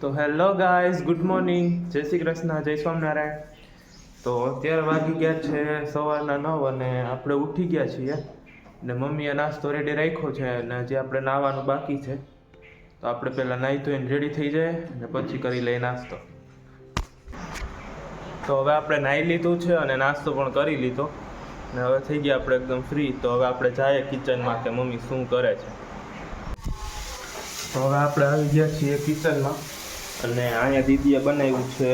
તો hello guys, good morning, જય શ્રી કૃષ્ણ, જય સ્વામિનારાયણ. તો અત્યારે વાગી ગયા છે સવારના 9 અને આપણે ઉઠી ગયા છીએ ને મમ્મીએ નાસ્તો રેડી રાખ્યો છે અને જે આપણે નાહવાનું બાકી છે. તો આપણે પહેલાં નાહી ધોઈને રેડી થઈ જાય અને પછી કરી લઈએ નાસ્તો. તો હવે આપણે નાહી લીધું છે અને નાસ્તો પણ કરી લીધો ને હવે થઈ ગયા આપણે એકદમ ફ્રી. તો હવે આપણે જઈએ કિચનમાં કે મમ્મી શું કરે છે. તો હવે આપણે આવી ગયા છીએ કિચનમાં અને અહીંયા દીદીએ બનાવ્યું છે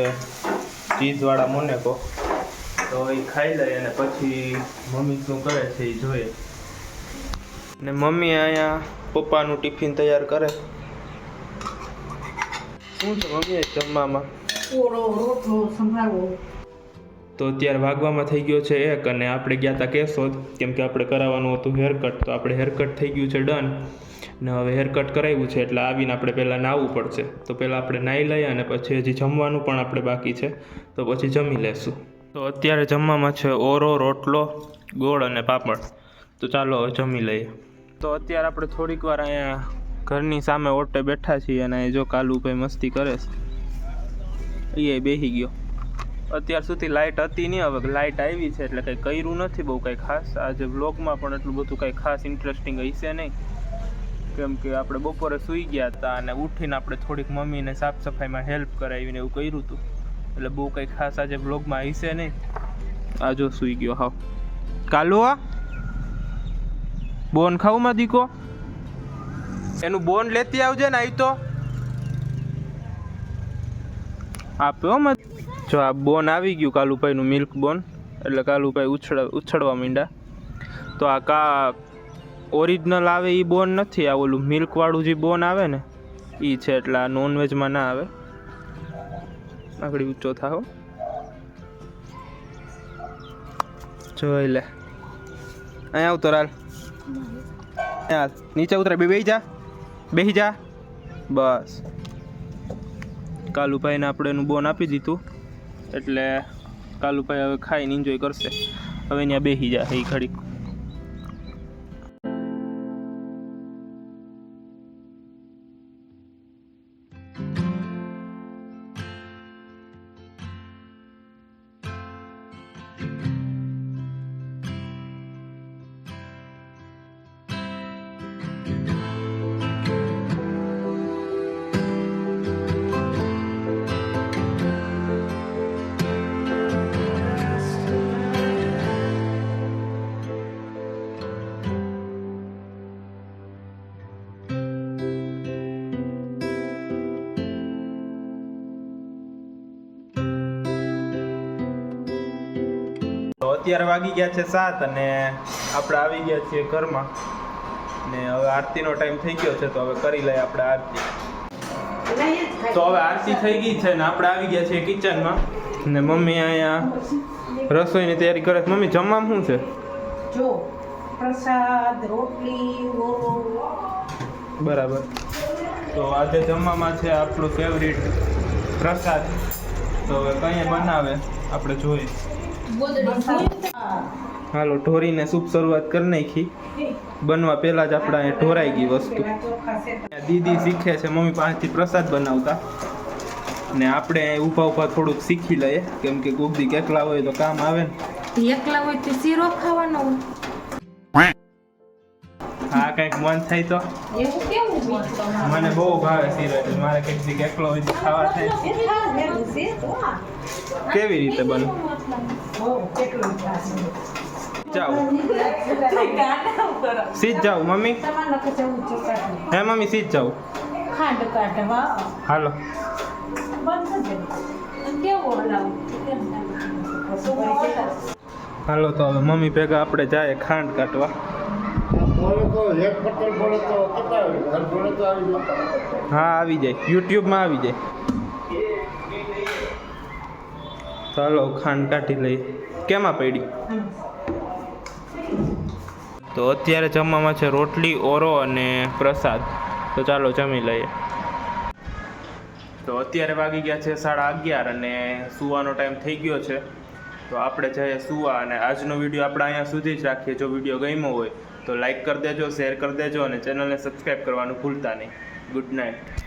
ચીઝવાળા મોનેકો. તો એ ખાઈ લઈએ અને પછી મમ્મી શું કરે છે એ જોઈએ. ને મમ્મી અહીંયા પપ્પાનું ટિફિન તૈયાર કરે. શું છે મમ્મી જમવામાં? તો અત્યારે વાગવામાં થઈ ગયો છે 1 અને આપણે ગયા હતા કેશોદ, કેમ કે આપણે કરાવવાનું હતું હેરકટ. તો આપણે હેરકટ થઈ ગયું છે ડન ને હવે હેરકટ કરાવ્યું છે એટલે આવીને આપણે પહેલાં નાહવું પડશે. તો પહેલાં આપણે નાહી લઈએ અને પછી હજી જમવાનું પણ આપણે બાકી છે તો પછી જમી લેશું. તો અત્યારે જમવામાં છે ઓરો, રોટલો, ગોળ અને પાપડ. તો ચાલો હવે જમી લઈએ. તો અત્યારે આપણે થોડીક વાર અહીંયા ઘરની સામે ઓટે બેઠા છીએ અને જો કાલુભાઈ મસ્તી કરે છે. એ બેસી ગયો. અત્યાર સુધી લાઇટ હતી નહીં, હવે લાઇટ આવી છે એટલે કંઈ કર્યું નથી બહુ કંઈ ખાસ. આજે વ્લોગમાં પણ એટલું બધું કંઈ ખાસ ઇન્ટરેસ્ટિંગ હશે નહીં, કેમ કે આપણે બપોરે સૂઈ ગયા હતા અને ઉઠીને આપણે થોડીક મમ્મીને સાફ સફાઈમાં હેલ્પ કરાવીને એવું કર્યું હતું એટલે બહુ કંઈ ખાસ આજે વ્લોગમાં હશે નહીં. આ જો સૂઈ ગયો હાવ. કાલો બોન ખાવું દીકો, એનું બોન લેતી આવજે ને. આવી તો આપ્યો મત. જો આ બોન આવી ગયું કાલુભાઈનું મિલ્ક બોન, એટલે કાલુભાઈ ઉછળવા માંડ્યા. તો આ ઓરિજિનલ આવે એ બોન નથી, આ ઓલું મિલ્કવાળું જે બોન આવે ને એ છે, એટલે આ નોનવેજમાં ના આવે. આગળ ઊંચો થાવ જોઈ લે. અહીંયા આવતો રાલ, નીચે ઉતરે. બેસી જા બસ. કાલુભાઈને આપણે એનું બોન આપી દીધું એટલે કાલુભાઈ હવે ખાઈને એન્જોય કરશે. હવે ત્યાં બેસી જાય એ ઘડીક. તો અત્યારે વાગી ગયા છે 7 અને આપણે આવી ગયા છીએ ઘરમાં ને હવે આરતીનો ટાઈમ થઈ ગયો છે. તો હવે કરી લઈએ આપણે આરતી. તો હવે આરતી થઈ ગઈ છે ને આપણે આવી ગયા છીએ કિચનમાં ને મમ્મી અહીંયા રસોઈની તૈયારી કરે છે. મમ્મી જમવામાં શું છે? જો પ્રસાદ, રોટલી, બરાબર. તો આજે જમવામાં છે આપણું ફેવરિટ પ્રસાદ. તો હવે કઈ બનાવે આપણે જોઈએ. હાલો ઢોરીને શુભ શરૂઆત કરી નાખી. બનવા પહેલા જ આપણે અહીંયા ઢોરાઈ ગઈ વસ્તુ. દીદી શીખે છે મમ્મી પાસેથી પ્રસાદ બનાવતા ને આપણે ઊભા ઊભા થોડુંક શીખી લઈએ, કેમ કે કોક દી એકલા હોય તો કામ આવે ને. એકલા હોય તો શીરો ખાવાનો. હા કંઈક મન થાય તો. એવું કેવું? મને બહુ ભાવે શીરો એટલે મારે કંઈક દી એકલો હોય તો ખાવા થાય. કેવી રીતે બને? જાઓ સીધ જાઓ મમ્મી. હે મમ્મી સીધ જાઓ. ખાંડ કાઢવા હાલો. હાલો તો હવે મમ્મી ભેગા આપણે જાય ખાંડ કાઢવા. હા આવી જાય, યુટ્યુબમાં આવી જાય. ચાલો ખાંડ કાઢી લઈએ. કેમાં પડી? તો અત્યારે જમવામાં છે રોટલી, ઓરો અને પ્રસાદ. તો ચાલો જમી લઈએ. તો અત્યારે વાગી ગયા છે 11:30 અને સૂવાનો ટાઈમ થઈ ગયો છે. તો આપણે જઈએ સૂવા અને આજનો વિડીયો આપણે અહીંયા સુધી જ રાખીએ. જો વિડીયો ગમ્યો હોય તો લાઈક કરી દેજો, શેર કરી દેજો અને ચેનલને સબસ્ક્રાઈબ કરવાનું ભૂલતા નહીં. Good night.